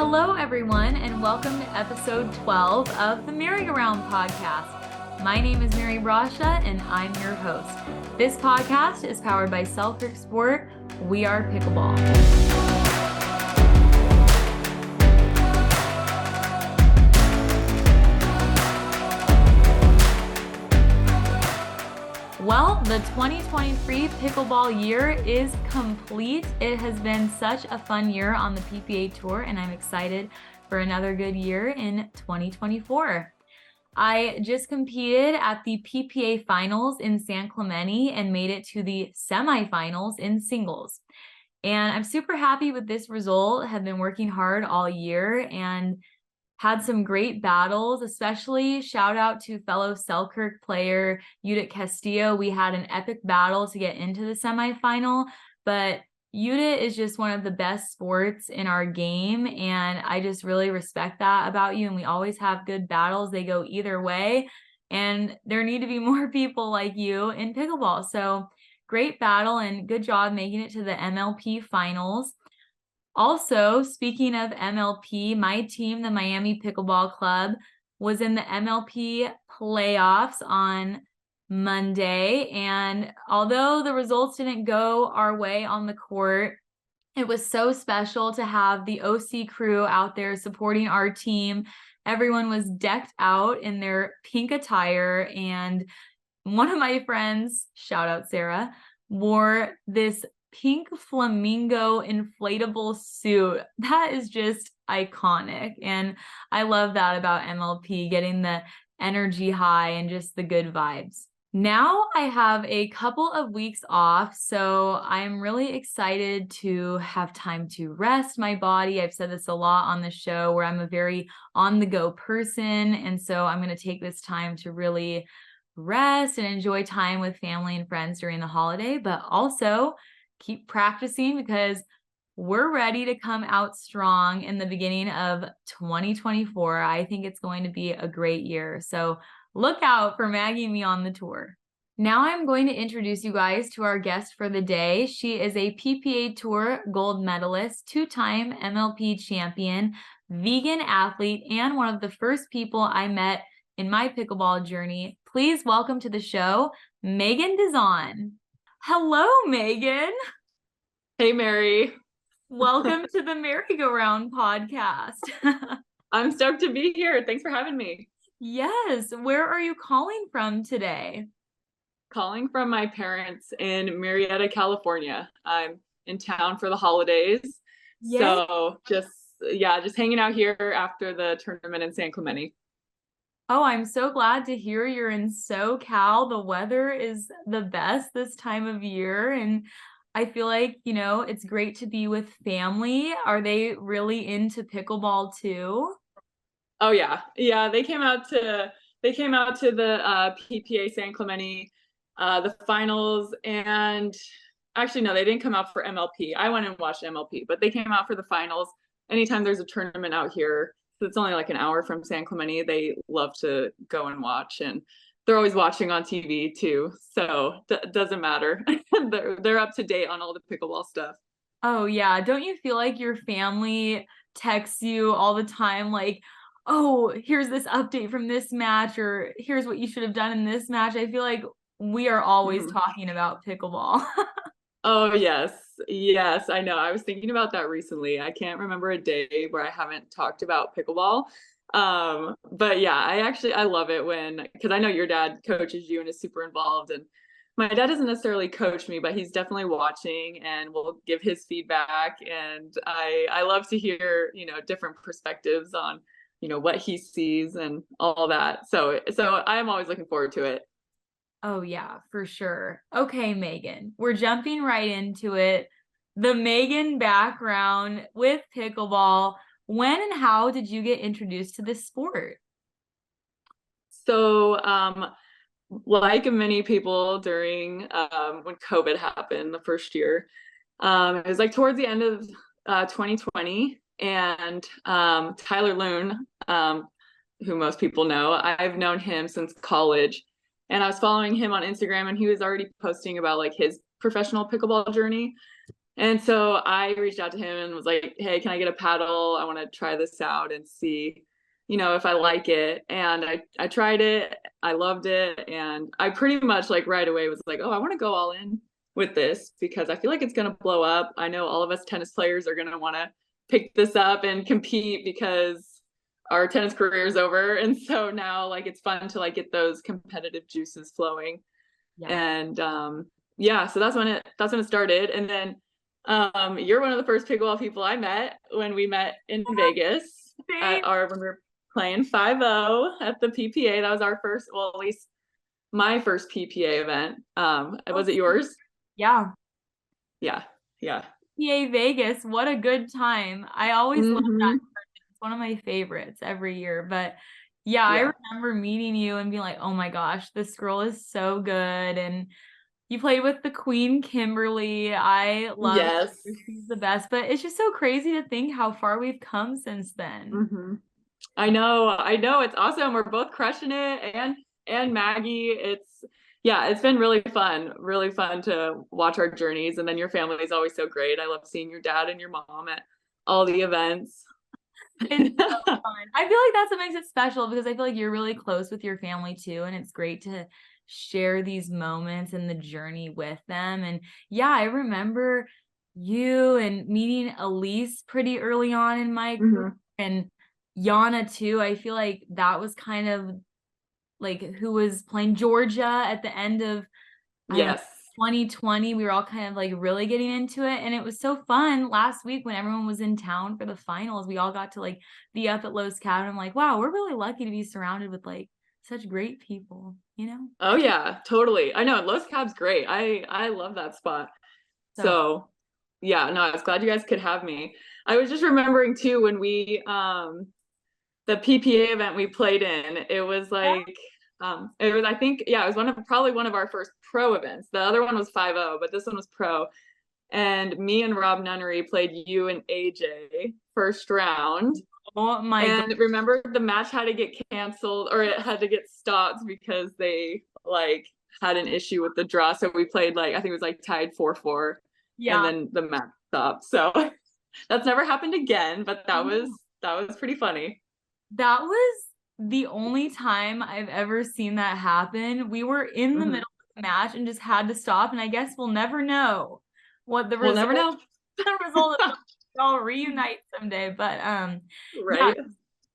Hello, everyone, and welcome to episode 12 of the MaryGoRound Podcast. My name is Mary Brascia, and I'm your host. This podcast is powered by Selkirk Sport. We are Pickleball. Well, the 2023 pickleball year is complete. It has been such a fun year on the PPA Tour, and I'm excited for another good year in 2024. I just competed at the PPA Finals in San Clemente and made it to the semifinals in singles. And I'm super happy with this result. Have been working hard all year and had some great battles, especially shout out to fellow Selkirk player Judith Castillo. We had an epic battle to get into the semifinal, but Judith is just one of the best sports in our game, and I just really respect that about you, and we always have good battles. They go either way, and there need to be more people like you in pickleball. So great battle, and good job making it to the MLP finals. Also, speaking of MLP, my team, the Miami Pickleball Club, was in the MLP playoffs on Monday. And although the results didn't go our way on the court, it was so special to have the OC crew out there supporting our team. Everyone was decked out in their pink attire. And one of my friends, shout out Sarah, wore this pink flamingo inflatable suit. That is just iconic. And I love that about MLP, getting the energy high and just the good vibes. Now I have a couple of weeks off, so I'm really excited to have time to rest my body. I've said this a lot on the show where I'm a very on-the-go person, and so I'm going to take this time to really rest and enjoy time with family and friends during the holiday, but also keep practicing because we're ready to come out strong in the beginning of 2024. I think it's going to be a great year. So look out for Maggie and me on the tour. Now I'm going to introduce you guys to our guest for the day. She is a PPA Tour gold medalist, two-time MLP champion, vegan athlete, and one of the first people I met in my pickleball journey. Please welcome to the show, Meghan Dizon. Hello, Meghan. Hey, Mary. Welcome to the MaryGoRound Podcast. I'm stoked to be here. Thanks for having me. Yes. Where are you calling from today? Calling from my parents in Marietta, California. I'm in town for the holidays. Yes. So just hanging out here after the tournament in San Clemente. Oh, I'm so glad to hear you're in SoCal. The weather is the best this time of year, and I feel like, it's great to be with family. Are they really into pickleball too? Oh yeah. Yeah. They came out to the PPA San Clemente, the finals, and actually, no, they didn't come out for MLP. I went and watched MLP, but they came out for the finals. Anytime there's a tournament out here, so it's only like an hour from San Clemente, they love to go and watch, and they're always watching on TV too. So doesn't matter. they're up to date on all the pickleball stuff. Oh yeah. Don't you feel like your family texts you all the time? Like, oh, here's this update from this match, or here's what you should have done in this match. I feel like we are always talking about pickleball. Oh, yes. Yes, I know. I was thinking about that recently. I can't remember a day where I haven't talked about pickleball. But yeah, I love it because I know your dad coaches you and is super involved, and my dad doesn't necessarily coach me, but he's definitely watching and will give his feedback. And I love to hear, different perspectives on, what he sees and all that. So I'm always looking forward to it. Oh yeah, for sure. Okay, Meghan, we're jumping right into it. The Meghan background with pickleball. When and how did you get introduced to this sport? So, like many people during when COVID happened the first year, it was like towards the end of 2020, and Tyler Loon, who most people know, I've known him since college, and I was following him on Instagram, and he was already posting about like his professional pickleball journey. And so I reached out to him and was like, hey, can I get a paddle? I want to try this out and see, if I like it. And I tried it. I loved it. And I pretty much like right away was like, oh, I want to go all in with this because I feel like it's going to blow up. I know all of us tennis players are going to want to pick this up and compete because our tennis career is over. And so now like it's fun to like get those competitive juices flowing. Yeah. And yeah, so that's when it started. And then you're one of the first pickleball people I met when we met in Vegas when we were playing 5-0 at the PPA. That was our first, well, at least my first PPA event. Was it yours? Yeah. Yeah. Yeah. PA Vegas, what a good time. I always love that Mhm. tournament. It's one of my favorites every year. But yeah, I remember meeting you and being like, oh my gosh, this girl is so good. And you played with the Queen Kimberly. I love her. Yes. She's the best. But it's just so crazy to think how far we've come since then. Mm-hmm. I know. It's awesome. We're both crushing it. And Maggie, it's been really fun to watch our journeys. And then your family is always so great. I love seeing your dad and your mom at all the events. It's so fun. I feel like that's what makes it special because I feel like you're really close with your family too. And it's great to share these moments and the journey with them. And yeah, I remember you and meeting Elise pretty early on in my group and Yana too. I feel like that was kind of like who was playing Georgia at the end of Yes. 2020. We were all kind of like really getting into it, and it was so fun last week when everyone was in town for the finals. We all got to like be up at Lowe's Cabin. I'm like, wow, we're really lucky to be surrounded with like such great people, Oh yeah, totally. I know Los Cab's great. I love that spot. So yeah, no, I was glad you guys could have me. I was just remembering too when we the PPA event we played in, it was like it was, I think, yeah, it was probably one of our first pro events. The other one was 5-0, but this one was pro. And me and Rob Nunnery played you and AJ first round. Oh my god. And remember the match had to get canceled, or it had to get stopped because they like had an issue with the draw. So we played like, I think it was like tied 4-4. Yeah. And then the match stopped. So that's never happened again, but that was pretty funny. That was the only time I've ever seen that happen. We were in the middle of the match and just had to stop. And I guess we'll never know what the result. We'll never know. The result of all reunite someday. But right. Yeah,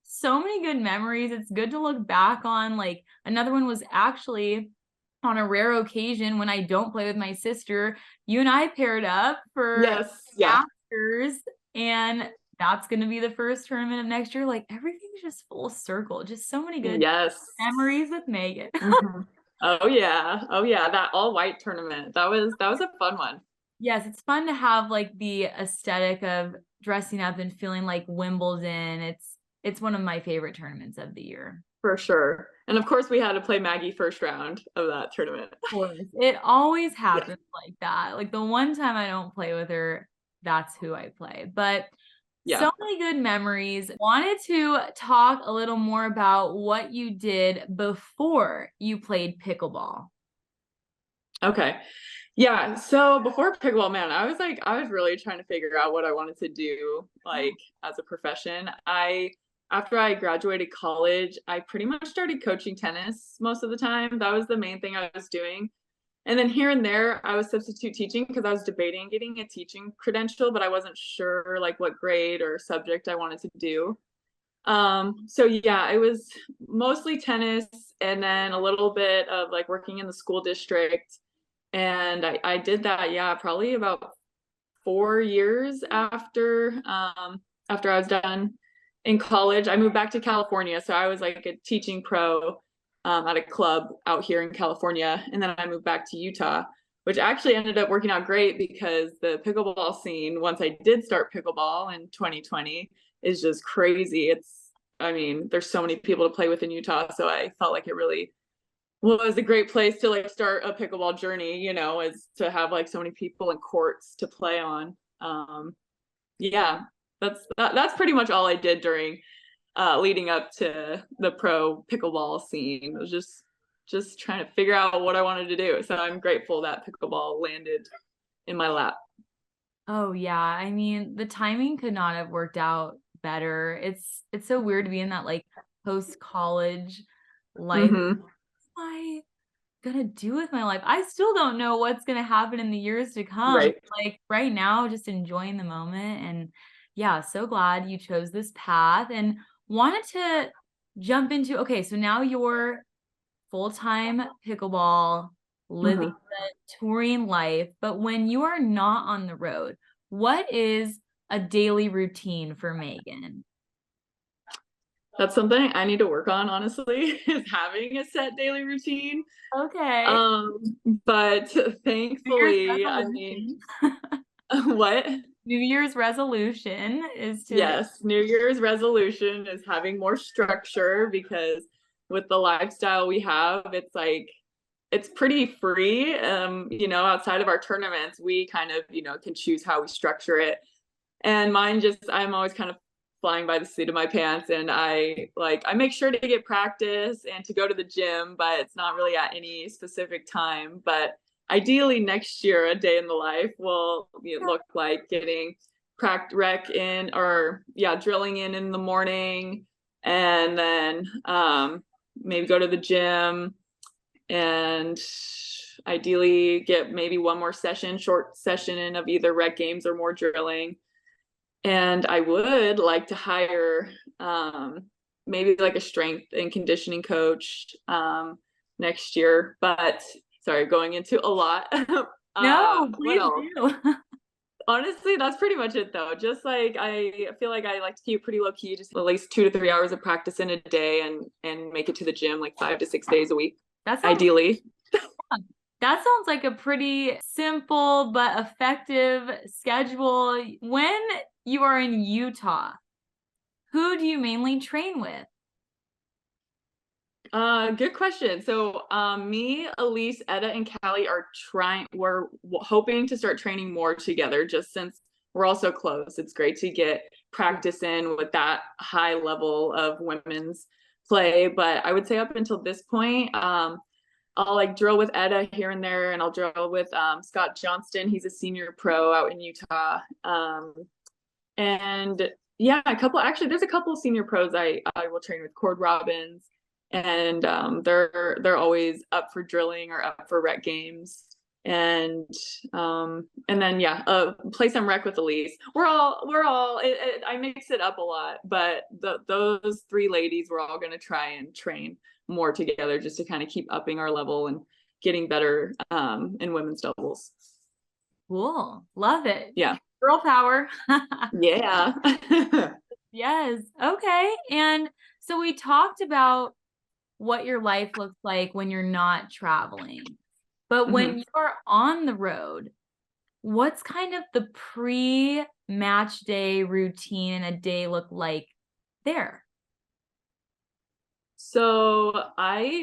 so many good memories. It's good to look back on. Like another one was actually on a rare occasion when I don't play with my sister. You and I paired up for Masters, and that's going to be the first tournament of next year. Like everything's just full circle. Just so many good memories with Meghan. Oh yeah. That all white tournament. That was a fun one. Yes, it's fun to have like the aesthetic of dressing up and feeling like Wimbledon. It's one of my favorite tournaments of the year. For sure. And of course we had to play Maggie first round of that tournament. Of course. It always happens like that. Like the one time I don't play with her, that's who I play. But so many good memories. Wanted to talk a little more about what you did before you played pickleball. Okay. Yeah. So before pickleball, man, I was really trying to figure out what I wanted to do, like as a profession. After I graduated college, I pretty much started coaching tennis most of the time. That was the main thing I was doing. And then here and there, I was substitute teaching because I was debating getting a teaching credential, but I wasn't sure like what grade or subject I wanted to do. So yeah, it was mostly tennis and then a little bit of like working in the school district. And I did that, probably about 4 years after I was done in college. I moved back to California. So I was like a teaching pro at a club out here in California. And then I moved back to Utah, which actually ended up working out great because the pickleball scene, once I did start pickleball in 2020, is just crazy. There's so many people to play with in Utah. So I felt like it really was a great place to like start a pickleball journey, is to have like so many people and courts to play on. That's pretty much all I did during leading up to the pro pickleball scene. It was just trying to figure out what I wanted to do. So I'm grateful that pickleball landed in my lap. Oh yeah. I mean, the timing could not have worked out better. It's so weird to be in that like post-college life. Mm-hmm. What am I gonna do with my life? I still don't know what's gonna happen in the years to come. Right. Like right now, just enjoying the moment. And yeah, so glad you chose this path and wanted to jump into, okay, so now you're full-time pickleball, living Mm-hmm. the touring life, but when you are not on the road, what is a daily routine for Meghan? That's something I need to work on, honestly, is having a set daily routine. Okay. Um, but New Year's thankfully, I mean, resolution. what? New Year's resolution is to, Yes, New Year's resolution is having more structure because with the lifestyle we have, it's like it's pretty free. Outside of our tournaments, we kind of, can choose how we structure it. And mine just, I'm always kind of flying by the seat of my pants, and I make sure to get practice and to go to the gym, but it's not really at any specific time. But ideally next year, a day in the life will look like getting rec in, or yeah, drilling in the morning, and then maybe go to the gym, and ideally get maybe one more short session in of either rec games or more drilling. And I would like to hire maybe like a strength and conditioning coach next year. But sorry, going into a lot. no, What please else? do. Honestly, that's pretty much it though. Just like I feel like I like to keep it pretty low key, just at least 2 to 3 hours of practice in a day, and make it to the gym like 5 to 6 days a week, That sounds ideally. that sounds like a pretty simple but effective schedule. When you are in Utah, who do you mainly train with? Good question. So, me, Elise, Etta, and Callie we're hoping to start training more together just since we're all so close. It's great to get practice in with that high level of women's play. But I would say up until this point, I'll like drill with Etta here and there, and I'll drill with Scott Johnston. He's a senior pro out in Utah. And yeah, there's a couple of senior pros I will train with, Cord Robbins, and they're always up for drilling or up for rec games. And then yeah, play some rec with Elise. I mix it up a lot, but those three ladies, we're all going to try and train more together just to kind of keep upping our level and getting better in women's doubles. Cool. Love it. Yeah. Girl power. Yeah. Yes. Okay. And so we talked about what your life looks like when you're not traveling. But when Mhm. you are on the road, what's kind of the pre-match day routine and a day look like there? So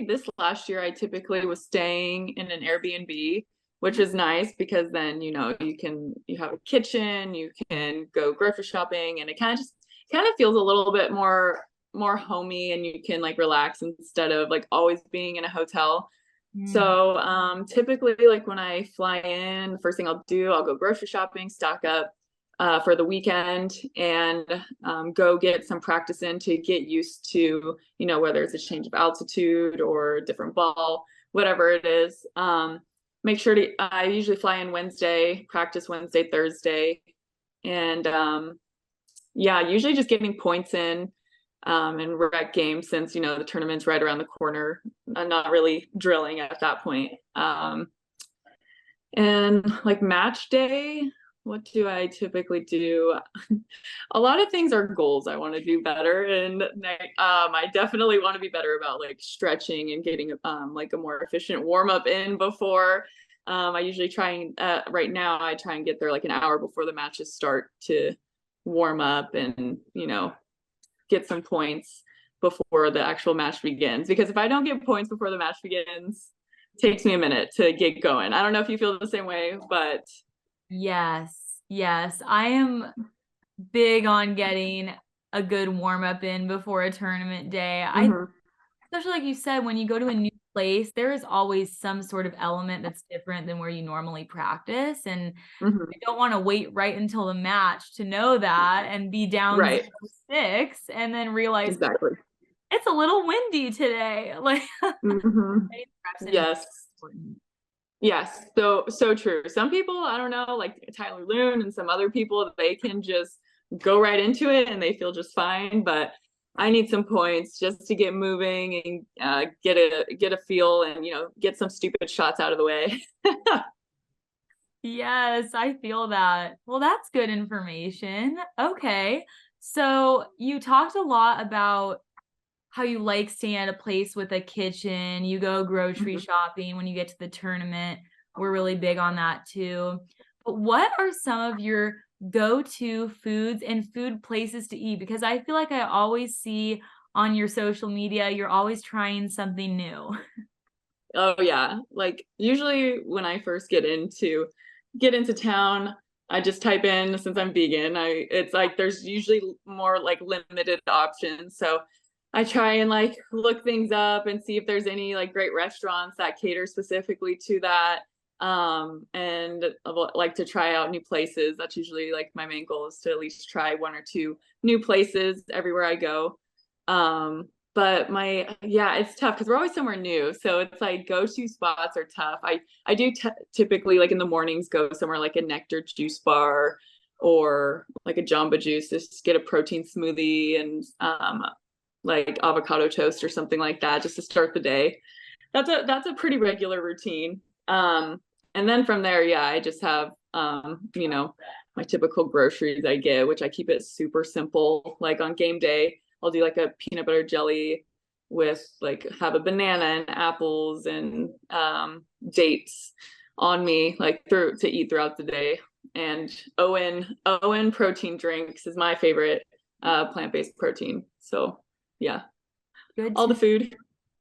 this last year, I typically was staying in an Airbnb, which is nice because then, you have a kitchen, you can go grocery shopping, and it kind of feels a little bit more homey, and you can like relax instead of like always being in a hotel. Mm. So typically, like when I fly in, the first thing I'll go grocery shopping, stock up for the weekend, and go get some practice in to get used to, whether it's a change of altitude or a different ball, whatever it is. I usually fly in Wednesday, practice Wednesday, Thursday, and yeah, usually just getting points in and rec games, since the tournament's right around the corner. I'm not really drilling at that point. And like match day, what do I typically do? A lot of things are goals I want to do better, and I definitely want to be better about like stretching and getting like a more efficient warm up in before. I usually right now I try and get there like an hour before the matches start to warm up and get some points before the actual match begins, because if I don't get points before the match begins, it takes me a minute to get going. I don't know if you feel the same way, but Yes. Yes. I am big on getting a good warm up in before a tournament day. mhm. Especially like you said, when you go to a new place, there is always some sort of element that's different than where you normally practice. And Mhm. I don't want to wait right until the match to know that and be down Right. 0-6 and then realize Exactly. it's a little windy today. Like, Mhm. preps is Yes. important. Yes. So true. Some people, I don't know, like Tyler Loon and some other people, they can just go right into it and they feel just fine. But I need some points just to get moving and get a feel and get some stupid shots out of the way. Yes, I feel that. Well, that's good information. Okay. So you talked a lot about how you like staying at a place with a kitchen. You go grocery Mhm. shopping when you get to the tournament. We're really big on that too. But what are some of your go-to foods and food places to eat? Because I feel like I always see on your social media, you're always trying something new. Oh yeah. Like usually when I first get into town, I just type in, since I'm vegan, it's like there's usually more like limited options. So I try and like look things up and see if there's any like great restaurants that cater specifically to that. And I like to try out new places. That's usually like my main goal, is to at least try one or two new places everywhere I go. But yeah, it's tough because we're always somewhere new. So it's like go-to spots are tough. I do typically, like in the mornings, go somewhere like a Nectar juice bar or like a Jamba Juice, just get a protein smoothie and like avocado toast or something like that, just to start the day. That's a pretty regular routine. And then from there, yeah, I just have my typical groceries I get, which I keep it super simple. Like on game day, I'll do like a peanut butter jelly with like have a banana and apples and dates on me, like through to eat throughout the day. And Owen protein drinks is my favorite plant-based protein. So yeah, Good all to the food.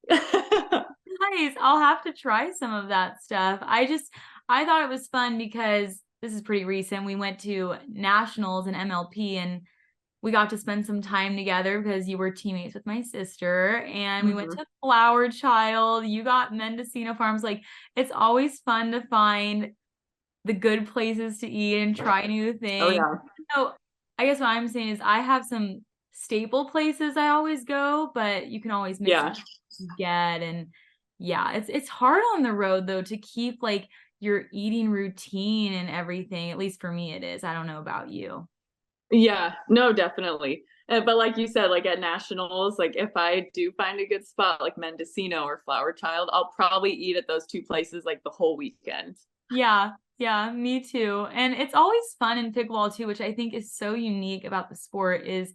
Nice. I'll have to try some of that stuff. I thought it was fun because this is pretty recent. We went to nationals and MLP and we got to spend some time together because you were teammates with my sister and we went Mhm. to Flower Child. You got Mendocino Farms. Like it's always fun to find the good places to eat and try new Oh things. yeah. So I guess what I'm saying is I have some staple places I always go, but you can always mix Yeah. get and yeah, it's hard on the road though to keep like your eating routine and everything. At least for me it is. I don't know about you. Yeah, no, definitely. But like you said, like at nationals, like if I do find a good spot like Mendocino or Flower Child, I'll probably eat at those two places like the whole weekend. Yeah, yeah, me too. And it's always fun in pickleball too, which I think is so unique about the sport is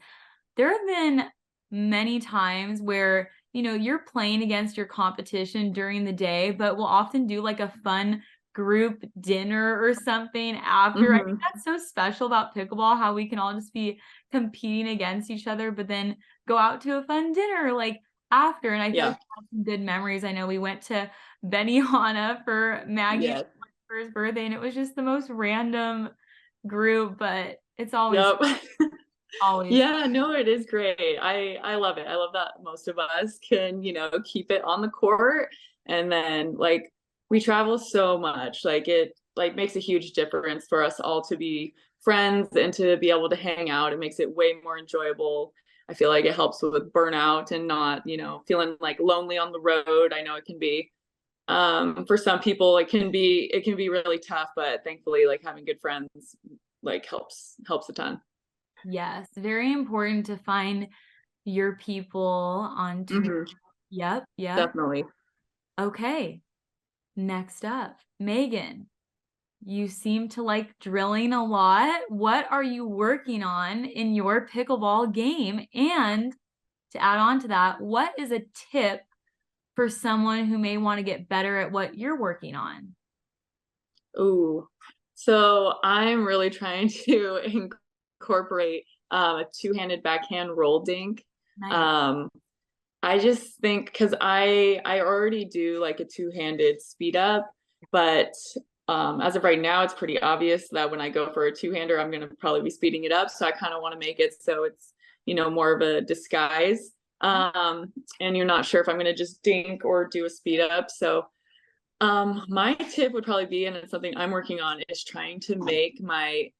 there have been many times where, you're playing against your competition during the day, but we'll often do like a fun group dinner or something after. I think Hmm. that's so special about pickleball, how we can all just be competing against each other, but then go out to a fun dinner like after. And I feel like Yeah. we have some good memories. I know we went to Benihana for Maggie's Yeah. first birthday, and it was just the most random group, but it's always, Yep. always. Yeah, no, it is great. I love it. I love that most of us can, keep it on the court. And then like we travel so much. Like it like makes a huge difference for us all to be friends and to be able to hang out. It makes it way more enjoyable. I feel like it helps with burnout and not, feeling like lonely on the road. I know it can be for some people it can be really tough, but thankfully like having good friends like helps a ton. Yes, very important to find your people on tour. Hmm. Yep, yep. Definitely. Okay, next up, Megan. You seem to like drilling a lot. What are you working on in your pickleball game? And to add on to that, what is a tip for someone who may want to get better at what you're working on? Ooh. So I'm really trying to incorporate a two-handed backhand roll dink. Nice. Um, I just think because I already do like a two-handed speed up, but as of right now, it's pretty obvious that when I go for a two-hander, I'm gonna probably be speeding it up. So I kind of want to make it so it's more of a disguise. And you're not sure if I'm going to just dink or do a speed up. So my tip would probably be, and it's something I'm working on, is trying to make my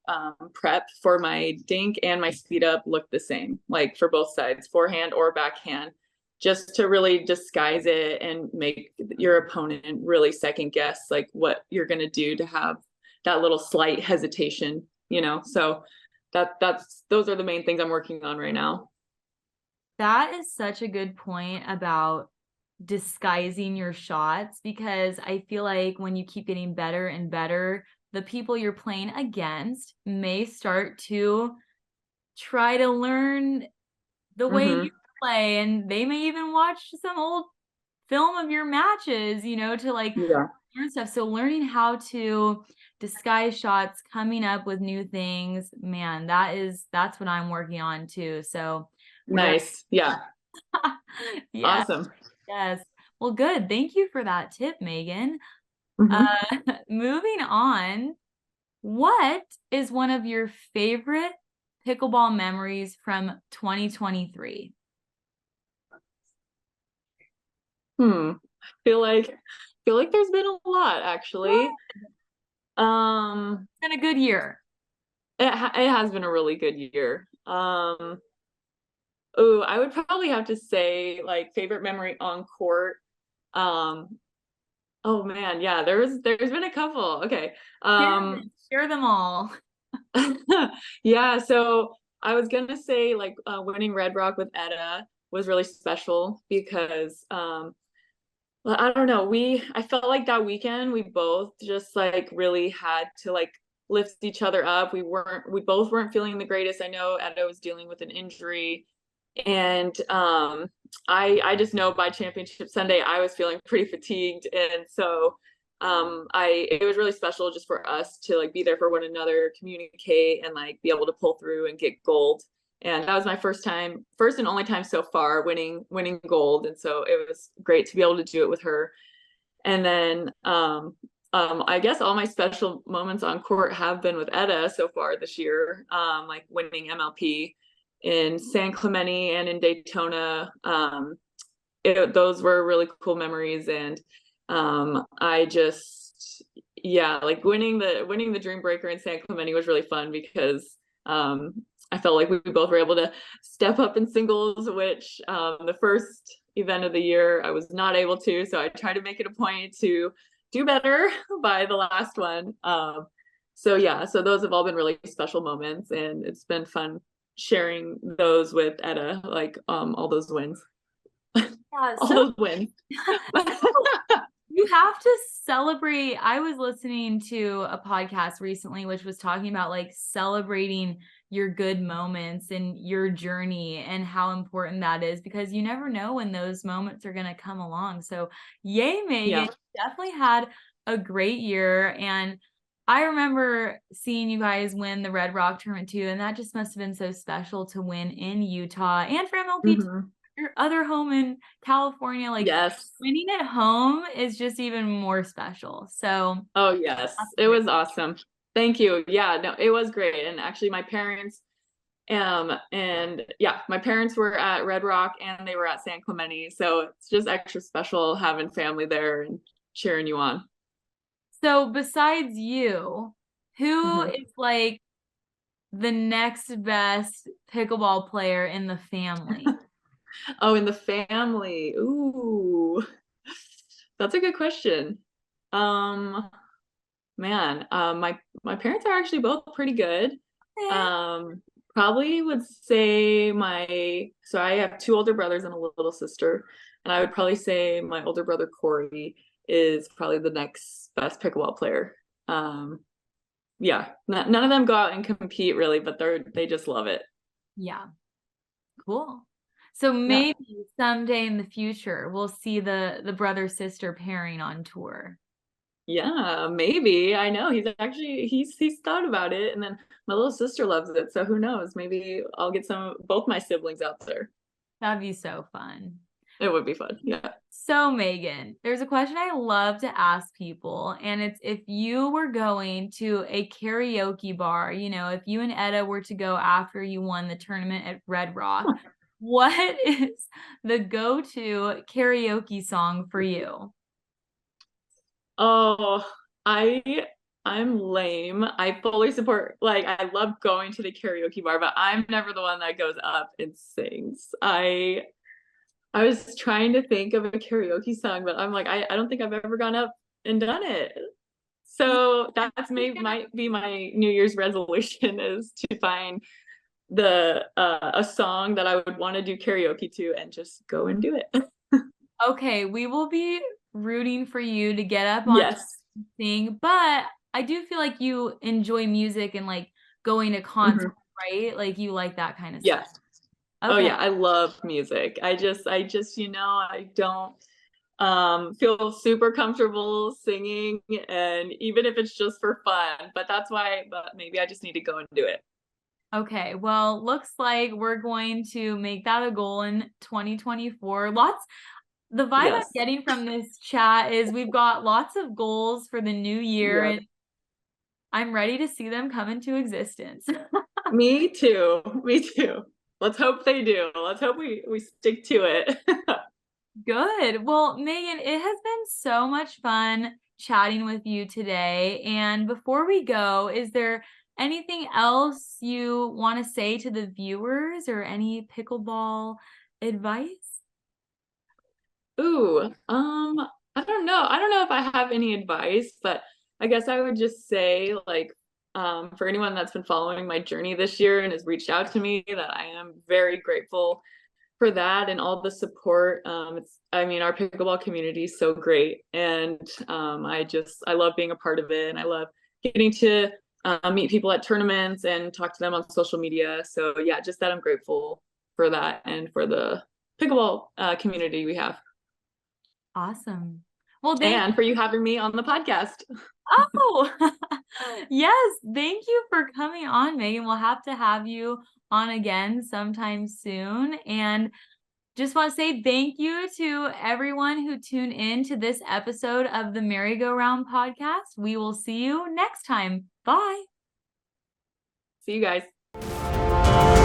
prep for my dink and my speed up look the same, like for both sides, forehand or backhand, just to really disguise it and make your opponent really second guess like what you're going to do to have that little slight hesitation, So those are the main things I'm working on right now. That is such a good point about disguising your shots, because I feel like when you keep getting better and better, the people you're playing against may start to try to learn the way Mm-hmm. you play, and they may even watch some old film of your matches, to like Yeah. learn stuff. So learning how to disguise shots, coming up with new things, man, that's what I'm working on too. So we're Nice. Yeah. yeah. Awesome. Yes. Well, good. Thank you for that tip, Megan. Mm-hmm. Moving on, what is one of your favorite pickleball memories from 2023? I feel like there's been a lot actually. It's been a good year. It has been a really good year. Oh, I would probably have to say like favorite memory on court. Um, oh man, yeah, there's been a couple. Okay. Share them all. Yeah, so I was gonna say like winning Red Rock with Etta was really special because well, I don't know, I felt like that weekend we both just like really had to like lift each other up. We both weren't feeling the greatest. I know Etta was dealing with an injury, and I just know by championship Sunday I was feeling pretty fatigued, and so I it was really special just for us to like be there for one another, communicate, and like be able to pull through and get gold. And that was my first and only time so far winning gold, and so it was great to be able to do it with her. And then I guess all my special moments on court have been with Etta so far this year, like winning MLP in San Clemente and in Daytona. Those were really cool memories, and I just yeah, like winning the Dream Breaker in San Clemente was really fun because I felt like we both were able to step up in singles, which the first event of the year I was not able to, so I tried to make it a point to do better by the last one. So yeah, so those have all been really special moments, and it's been fun sharing those with Etta, like all those wins. Yeah, All so those wins. you have to celebrate. I was listening to a podcast recently, which was talking about like celebrating your good moments and your journey and how important that is, because you never know when those moments are going to come along. So yay, Megan. Yeah. You definitely had a great year. And I remember seeing you guys win the Red Rock tournament too. And that just must have been so special to win in Utah and for MLP, Mm-hmm. your other home in California. Like Yes. winning at home is just even more special. So Oh, yes. that's It great. was awesome. Thank you. Yeah, no, it was great. And actually my parents were at Red Rock and they were at San Clemente. So it's just extra special having family there and cheering you on. So besides you, who Mhm. is like the next best pickleball player in the family? Oh, in the family. Ooh, that's a good question. Um, Man, my parents are actually both pretty good. Okay. Um, Probably would say so I have two older brothers and a little sister, and I would probably say my older brother Corey is probably the next best pickleball player. Um, yeah, none of them go out and compete really, but they just love it. Yeah, cool. So Yeah. maybe someday in the future we'll see the brother sister pairing on tour. Yeah, maybe. I know he's thought about it, and then my little sister loves it, so who knows? Maybe I'll get both my siblings out there. That'd be so fun. It would be fun. Yeah. So, Megan, there's a question I love to ask people, and it's if you were going to a karaoke bar, if you and Etta were to go after you won the tournament at Red Rock, What is the go-to karaoke song for you? Oh, I I'm lame. I fully support, like, I love going to the karaoke bar, but I'm never the one that goes up and sings. I was trying to think of a karaoke song, but I'm like, I don't think I've ever gone up and done it. Yeah, So that's we maybe can- might be my New Year's resolution is to find the a song that I would want to do karaoke to and just go and do it. Okay, we will be rooting for you to get up on Yes. and sing, but I do feel like you enjoy music and like going to concerts, Mhm. right? Like you like that kind of stuff. Yes. Oh Okay. yeah, I love music. I just, I don't feel super comfortable singing, and even if it's just for fun, but maybe I just need to go and do it. Okay. Well, looks like we're going to make that a goal in 2024. The vibe I'm Yes. getting from this chat is we've got lots of goals for the new year Yep. and I'm ready to see them come into existence. Me too. Me too. Let's hope they do. Let's hope we stick to it. Good. Well, Megan, it has been so much fun chatting with you today. And before we go, is there anything else you want to say to the viewers or any pickleball advice? Ooh, I don't know. I don't know if I have any advice, but I guess I would just say, like, for anyone that's been following my journey this year and has reached out to me, that I am very grateful for that and all the support. I mean, our pickleball community is so great, and I love being a part of it, and I love getting to meet people at tournaments and talk to them on social media. So yeah, just that I'm grateful for that and for the pickleball community we have, Awesome. Well, thank and for you having me on the podcast. Oh, yes. Thank you for coming on, Megan. We'll have to have you on again sometime soon. And just want to say thank you to everyone who tuned in to this episode of the Merry-Go-Round podcast. We will see you next time. Bye. See you guys.